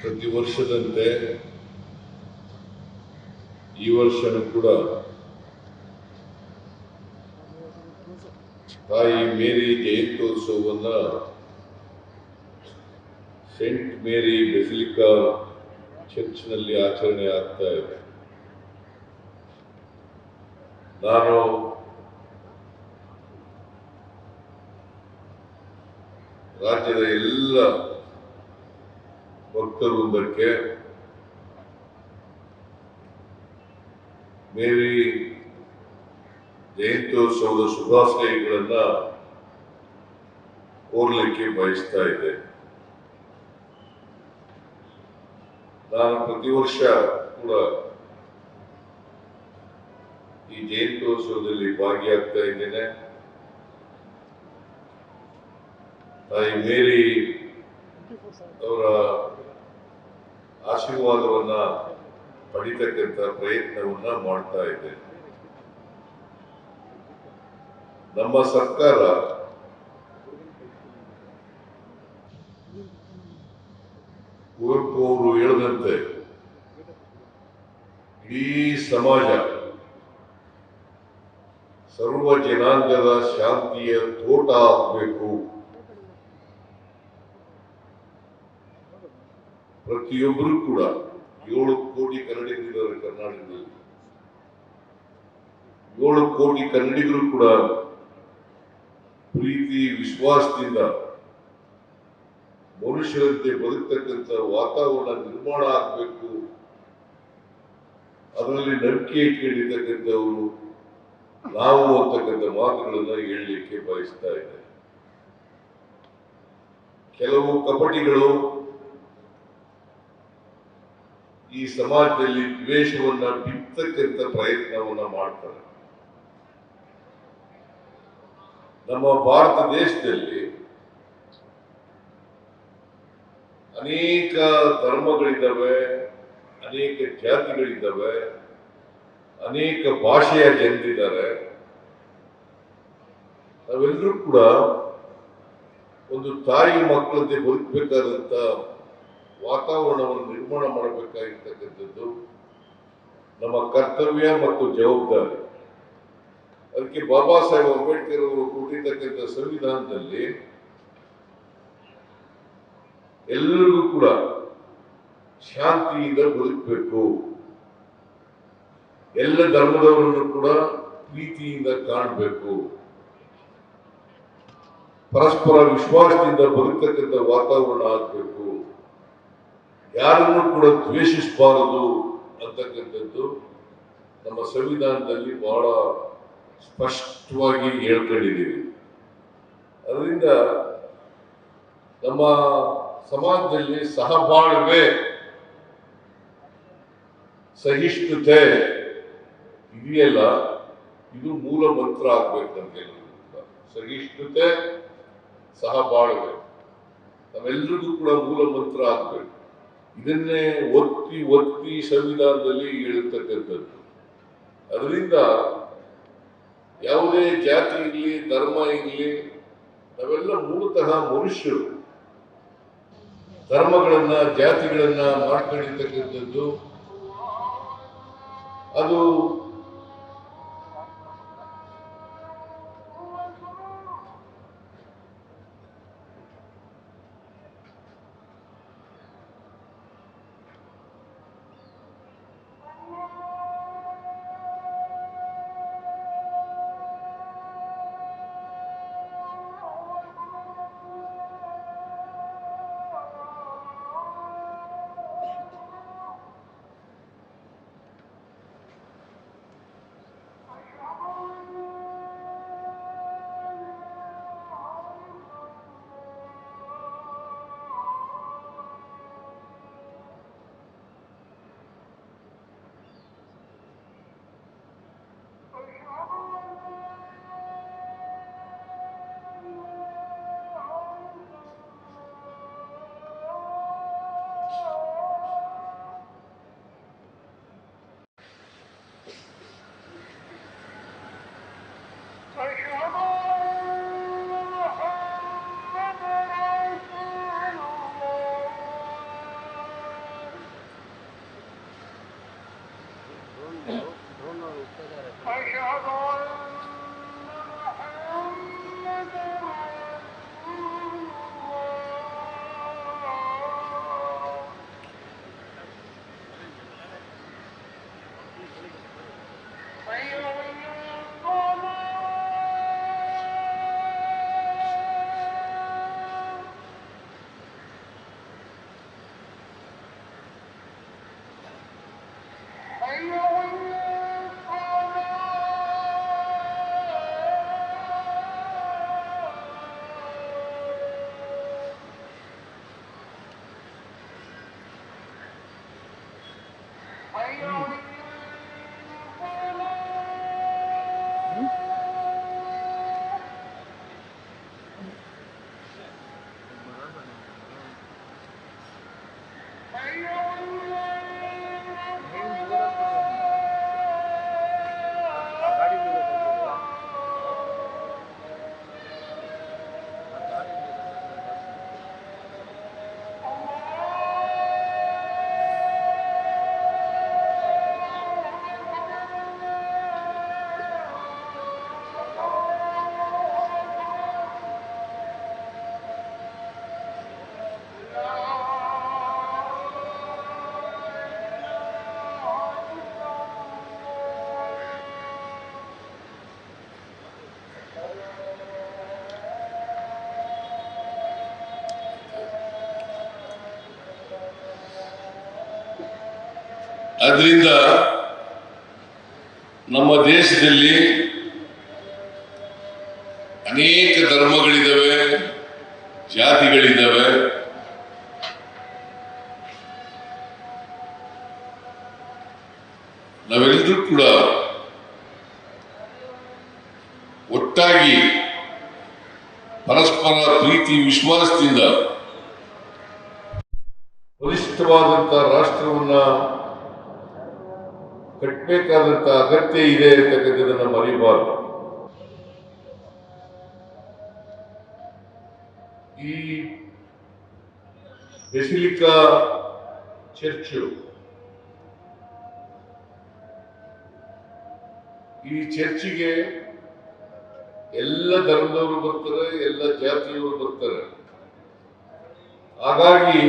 ಪ್ರತಿ ವರ್ಷದಂತೆ ಈ ವರ್ಷನೂ ಕೂಡ ತಾಯಿ ಮೇರಿ ಜಯಂತ್ಯೋತ್ಸವವನ್ನು ಸೇಂಟ್ ಮೇರಿ ಬೆಸಿಲಿಕಾ ಚರ್ಚ್ನಲ್ಲಿ ಆಚರಣೆ ಆಗ್ತಾ ಇದೆ. ನಾನು ರಾಜ್ಯದ ಎಲ್ಲ ಭಕ್ತವೃಂದಕ್ಕೆ ಮೇರಿ ಜಯಂತ್ಯೋತ್ಸವದ ಶುಭಾಶಯಗಳನ್ನ ಕೋರ್ಲಿಕ್ಕೆ ಬಯಸ್ತಾ ಇದ್ದೆ. ನಾನು ಪ್ರತಿ ವರ್ಷ ಕೂಡ ಈ ಜಯಂತ್ಯೋತ್ಸವದಲ್ಲಿ ಭಾಗಿಯಾಗ್ತಾ ಇದ್ದೇನೆ. ತಾಯಿ ಮೇರಿ ಅವರ ಆಶೀರ್ವಾದವನ್ನ ಪಡಿತಕ್ಕಂಥ ಪ್ರಯತ್ನವನ್ನ ಮಾಡ್ತಾ ಇದ್ದೇನೆ. ನಮ್ಮ ಸರ್ಕಾರ ಕುವೆಂಪು ಅವರು ಹೇಳಿದಂತೆ ಇಡೀ ಸಮಾಜ ಸರ್ವ ಜನಾಂಗದ ಶಾಂತಿಯ ತೋಟ ಆಗಬೇಕು, ಪ್ರತಿಯೊಬ್ಬರು ಕೂಡ 7 ಕೋಟಿ ಕನ್ನಡಿಗರಿದ್ದಾರೆ ಕರ್ನಾಟಕದಲ್ಲಿ. 7 ಕೋಟಿ ಕನ್ನಡಿಗರು ಕೂಡ ಪ್ರೀತಿ ವಿಶ್ವಾಸದಿಂದ ಮನುಷ್ಯರಂತೆ ಬದುಕ್ತಕ್ಕಂಥ ವಾತಾವರಣ ನಿರ್ಮಾಣ ಆಗಬೇಕು, ಅದರಲ್ಲಿ ನಂಬಿಕೆ ಇಟ್ಕೊಂಡಿರ್ತಕ್ಕಂಥವರು ನಾವು ಅಂತಕ್ಕಂಥ ಮಾತುಗಳನ್ನ ಹೇಳಲಿಕ್ಕೆ ಬಯಸ್ತಾ ಇದ್ದಾರೆ. ಕೆಲವು ಕಪಟಿಗಳು ಈ ಸಮಾಜದಲ್ಲಿ ದ್ವೇಷವನ್ನ ಬಿತ್ತಕ್ಕಂಥ ಪ್ರಯತ್ನವನ್ನ ಮಾಡ್ತಾರೆ. ನಮ್ಮ ಭಾರತ ದೇಶದಲ್ಲಿ ಅನೇಕ ಧರ್ಮಗಳಿದ್ದಾವೆ, ಅನೇಕ ಜಾತಿಗಳಿದ್ದಾವೆ, ಅನೇಕ ಭಾಷೆಯ ಜನರಿದ್ದಾರೆ. ನಾವೆಲ್ಲರೂ ಕೂಡ ಒಂದು ತಾಯಿ ಮಕ್ಕಳಂತೆ ಬದುಕಬೇಕಾದಂತ ವಾತಾವರಣವನ್ನು ನಿರ್ಮಾಣ ಮಾಡಬೇಕಾಗಿರ್ತಕ್ಕಂಥದ್ದು ನಮ್ಮ ಕರ್ತವ್ಯ ಮತ್ತು ಜವಾಬ್ದಾರಿ. ಅದಕ್ಕೆ ಬಾಬಾ ಸಾಹೇಬ್ ಅಂಬೇಡ್ಕರ್ ಅವರು ಕೊಟ್ಟಿರ್ತಕ್ಕಂಥ ಸಂವಿಧಾನದಲ್ಲಿ ಎಲ್ಲರಿಗೂ ಕೂಡ ಶಾಂತಿಯಿಂದ ಬದುಕಬೇಕು, ಎಲ್ಲ ಧರ್ಮದವರನ್ನು ಕೂಡ ಪ್ರೀತಿಯಿಂದ ಕಾಣಬೇಕು, ಪರಸ್ಪರ ವಿಶ್ವಾಸದಿಂದ ಬದುಕತಕ್ಕಂಥ ವಾತಾವರಣ ಆಗಬೇಕು, ಯಾರನ್ನು ಕೂಡ ದ್ವೇಷಿಸಬಾರದು ಅಂತಕ್ಕಂಥದ್ದು ನಮ್ಮ ಸಂವಿಧಾನದಲ್ಲಿ ಬಹಳ ಸ್ಪಷ್ಟವಾಗಿ ಹೇಳ್ಕೊಂಡಿದ್ದೀವಿ. ಅದರಿಂದ ನಮ್ಮ ಸಮಾಜದಲ್ಲಿ ಸಹಬಾಳ್ವೆ, ಸಹಿಷ್ಣುತೆ ಇದೆಯಲ್ಲ, ಇದು ಮೂಲ ಮಂತ್ರ ಆಗ್ಬೇಕಂತ ಎಲ್ಲರಿಗೂ. ಸಹಿಷ್ಣುತೆ, ಸಹಬಾಳ್ವೆ ನಾವೆಲ್ಲರಿಗೂ ಕೂಡ ಮೂಲ ಮಂತ್ರ ಆಗ್ಬೇಕು. ಇದನ್ನೇ ಒತ್ತಿ ಒತ್ತಿ ಸಂವಿಧಾನದಲ್ಲಿ ಹೇಳಿರ್ತಕ್ಕಂಥದ್ದು. ಅದರಿಂದ ಯಾವುದೇ ಜಾತಿ ಇರಲಿ, ಧರ್ಮ ಇರಲಿ, ನಾವೆಲ್ಲ ಮೂಲತಃ ಮನುಷ್ಯರು. ಧರ್ಮಗಳನ್ನ, ಜಾತಿಗಳನ್ನ ಮಾಡ್ಕೊಂಡಿರ್ತಕ್ಕಂಥದ್ದು ಅದು ಅದರಿಂದ ನಮ್ಮ ದೇಶದಲ್ಲಿ ಅನೇಕ ಧರ್ಮಗಳಿದ್ದಾವೆ, ಜಾತಿಗಳಿದ್ದಾವೆ. ನಾವೆಲ್ಲರೂ ಕೂಡ ಒಟ್ಟಾಗಿ ಪರಸ್ಪರ ಪ್ರೀತಿ ವಿಶ್ವಾಸದಿಂದ ಬಲಿಷ್ಠವಾದಂತಹ ರಾಷ್ಟ್ರವನ್ನ ಕಟ್ಟಬೇಕಾದಂತ ಅಗತ್ಯ ಇದೆ ಅಂತಕ್ಕಂಥದ್ದನ್ನ ಮರೆಯಬಾರದು. ಈ ಬೆಸಿಲಿಕಾ ಚರ್ಚು, ಈ ಚರ್ಚಿಗೆ ಎಲ್ಲ ಧರ್ಮದವರು ಬರ್ತಾರೆ, ಎಲ್ಲ ಜಾತಿಯವರು ಬರ್ತಾರೆ. ಹಾಗಾಗಿ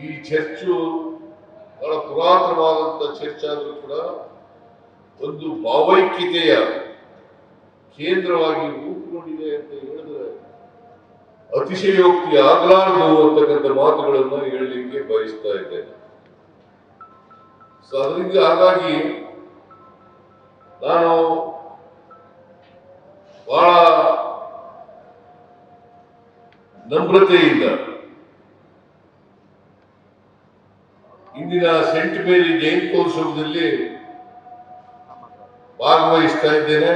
ಈ ಚರ್ಚು ಬಹಳ ಪುರಾತನವಾದಂತ ಚರ್ಚ್ ಆದರೂ ಕೂಡ ಒಂದು ಭಾವೈಕ್ಯತೆಯ ಕೇಂದ್ರವಾಗಿ ರೂಪುಗೊಂಡಿದೆ ಅಂತ ಹೇಳಿದ್ರೆ ಅತಿಶಯೋಕ್ತಿ ಆಗಲಾರದು ಅಂತಕ್ಕಂಥ ಮಾತುಗಳನ್ನು ಹೇಳಲಿಕ್ಕೆ ಬಯಸ್ತಾ ಇದ್ದೇನೆ. ಸೊ ಅದರಿಂದ ಹಾಗಾಗಿ ನಾನು ಬಹಳ ನಮ್ರತೆಯಿಂದ ಇಂದಿನ ಸೆಂಟ್ ಮೇರಿ ಜಯಂತ್ಯೋತ್ಸವದಲ್ಲಿ ಭಾಗವಹಿಸ್ತಾ ಇದ್ದೇನೆ.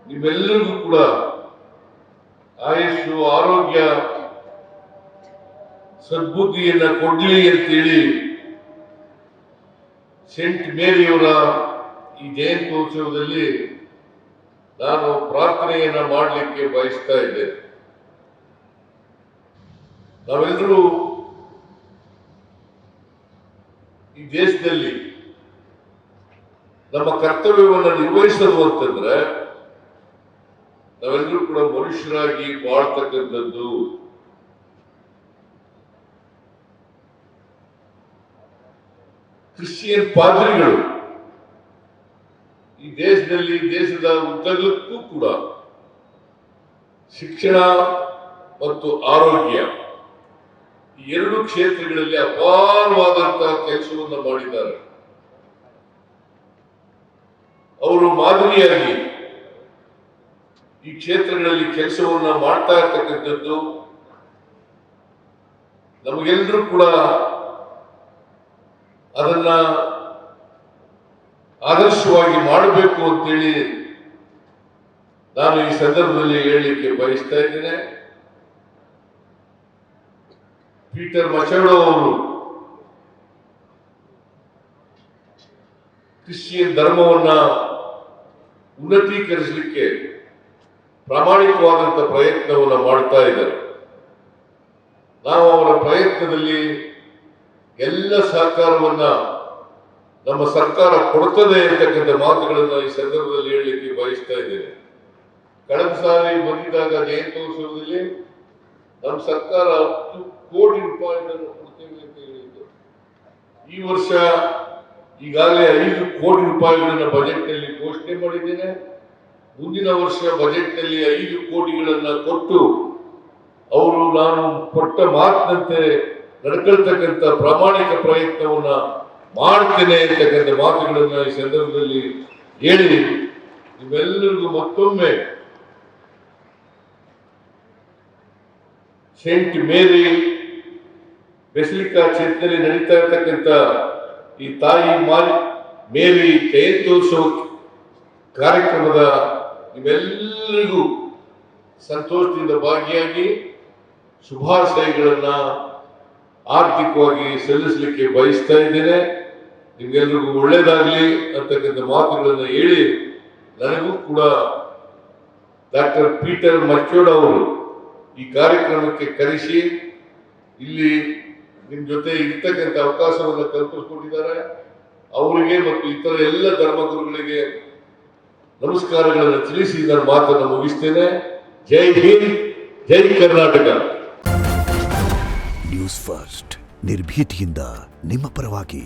ನಿಮ್ಮೆಲ್ಲರಿಗೂ ಕೂಡ ಆಯುಷು, ಆರೋಗ್ಯ, ಸದ್ಬುದ್ಧಿಯನ್ನ ಕೊಡ್ಲಿ ಅಂತೇಳಿ ಸೆಂಟ್ ಮೇರಿಯವರ ಈ ಜಯಂತ್ಯೋತ್ಸವದಲ್ಲಿ ನಾನು ಪ್ರಾರ್ಥನೆಯನ್ನ ಮಾಡಲಿಕ್ಕೆ ಬಯಸ್ತಾ ಇದ್ದೇನೆ. ನಾವೆಲ್ಲರೂ ಈ ದೇಶದಲ್ಲಿ ನಮ್ಮ ಕರ್ತವ್ಯವನ್ನು ನಿರ್ವಹಿಸಲು ಅಂತಂದ್ರೆ ನಾವೆಲ್ಲರೂ ಕೂಡ ಮನುಷ್ಯರಾಗಿ ಬಾಳ್ತಕ್ಕಂಥದ್ದು. ಕ್ರಿಶ್ಚಿಯನ್ ಪಾದ್ರಿಗಳು ಈ ದೇಶದಲ್ಲಿ, ದೇಶದ ಉದ್ದಗಲಕ್ಕೂ ಕೂಡ ಶಿಕ್ಷಣ ಮತ್ತು ಆರೋಗ್ಯ ಈ ಎರಡು ಕ್ಷೇತ್ರಗಳಲ್ಲಿ ಅಪಾರವಾದಂತಹ ಕೆಲಸವನ್ನು ಮಾಡಿದ್ದಾರೆ. ಅವರು ಮಾದರಿಯಾಗಿ ಈ ಕ್ಷೇತ್ರಗಳಲ್ಲಿ ಕೆಲಸವನ್ನ ಮಾಡ್ತಾ ಇರ್ತಕ್ಕಂಥದ್ದು ನಮಗೆಲ್ಲರೂ ಕೂಡ ಅದನ್ನ ಆದರ್ಶವಾಗಿ ಮಾಡಬೇಕು ಅಂತೇಳಿ ನಾನು ಈ ಸಂದರ್ಭದಲ್ಲಿ ಹೇಳಲಿಕ್ಕೆ ಬಯಸ್ತಾ ಇದ್ದೇನೆ. ಪೀಟರ್ ಮಚಡೋ ಅವರು ಕ್ರಿಶ್ಚಿಯನ್ ಧರ್ಮವನ್ನ ಉನ್ನತೀಕರಿಸಲಿಕ್ಕೆ ಪ್ರಾಮಾಣಿಕವಾದಂತಹ ಪ್ರಯತ್ನವನ್ನು ಮಾಡ್ತಾ ಇದ್ದಾರೆ. ನಾವು ಅವರ ಪ್ರಯತ್ನದಲ್ಲಿ ಎಲ್ಲ ಸಹಕಾರವನ್ನ ನಮ್ಮ ಸರ್ಕಾರ ಕೊಡ್ತದೆ ಅಂತಕ್ಕಂಥ ಮಾತುಗಳನ್ನ ಈ ಸಂದರ್ಭದಲ್ಲಿ ಹೇಳಲಿಕ್ಕೆ ಬಯಸ್ತಾ ಇದ್ದೇನೆ. ಕಳೆದ ಸಾರಿ ಬಂದಿದ್ದಾಗ ಜಯಂತ್ಯೋತ್ಸವದಲ್ಲಿ ನಮ್ಮ ಸರ್ಕಾರ 10 ಕೋಟಿ ರೂಪಾಯಿಗಳನ್ನು ಕೊಡ್ತೇವೆ ಅಂತ ಹೇಳಿದ್ದು. ಈ ವರ್ಷ ಈಗಾಗಲೇ 5 ಕೋಟಿ ರೂಪಾಯಿಗಳನ್ನ ಬಜೆಟ್ ನಲ್ಲಿ ಘೋಷಣೆ ಮಾಡಿದ್ದೇನೆ. ಮುಂದಿನ ವರ್ಷ ಬಜೆಟ್ ನಲ್ಲಿ 5 ಕೋಟಿಗಳನ್ನ ಕೊಟ್ಟು ಅವರು ನಾನು ಕೊಟ್ಟ ಮಾತಿನಂತೆ ನಡ್ಕೊಳ್ತಕ್ಕಂಥ ಪ್ರಾಮಾಣಿಕ ಪ್ರಯತ್ನವನ್ನ ಮಾಡ್ತೇನೆ ಅಂತಕ್ಕಂಥ ಮಾತುಗಳನ್ನ ಈ ಸಂದರ್ಭದಲ್ಲಿ ಹೇಳಿ ನಿಮ್ಮೆಲ್ಲರಿಗೂ ಮತ್ತೊಮ್ಮೆ ಸೇಂಟ್ ಮೇರಿ ಬೆಸಿಲಿಕಾ ಚರ್ಚ್ನಲ್ಲಿ ನಡೀತಾ ಇರ್ತಕ್ಕಂಥ ಈ ತಾಯಿ ಮೇರಿ ಜಯಂತ್ಯೋತ್ಸವ ಕಾರ್ಯಕ್ರಮದ ನಿಮ್ಮೆಲ್ಲರಿಗೂ ಸಂತೋಷದಿಂದ ಭಾಗಿಯಾಗಿ ಶುಭಾಶಯಗಳನ್ನ ಆರ್ಥಿಕವಾಗಿ ಸಲ್ಲಿಸಲಿಕ್ಕೆ ಬಯಸ್ತಾ ಇದ್ದೇನೆ. ನಿಮ್ಗೆಲ್ರಿಗೂ ಒಳ್ಳೇದಾಗಲಿ ಅಂತಕ್ಕಂಥ ಮಾತುಗಳನ್ನು ಹೇಳಿ ನನಗೂ ಕೂಡ ಡಾಕ್ಟರ್ ಪೀಟರ್ ಮಚ್ಚೋಡ್ ಅವರು ಈ ಕಾರ್ಯಕ್ರಮಕ್ಕೆ ಕರೆಸಿ ಇಲ್ಲಿ ನಿಮ್ ಜೊತೆ ಇರ್ತಕ್ಕಂಥ ಅವಕಾಶವನ್ನು ಕಲ್ಪಿಸಿಕೊಟ್ಟಿದ್ದಾರೆ. ಅವರಿಗೆ ಮತ್ತು ಇತರ ಎಲ್ಲ ಧರ್ಮಗುರುಗಳಿಗೆ ನಮಸ್ಕಾರಗಳನ್ನು ತಿಳಿಸಿ ನನ್ನ ಮಾತನ್ನು ಮುಗಿಸ್ತೇನೆ. ಜೈ ಹಿಂದ್, ಜೈ ಕರ್ನಾಟಕ. ನ್ಯೂಸ್ ಫಸ್ಟ್ ನಿರ್ಭೀತಿಯಿಂದ ನಿಮ್ಮ ಪರವಾಗಿ.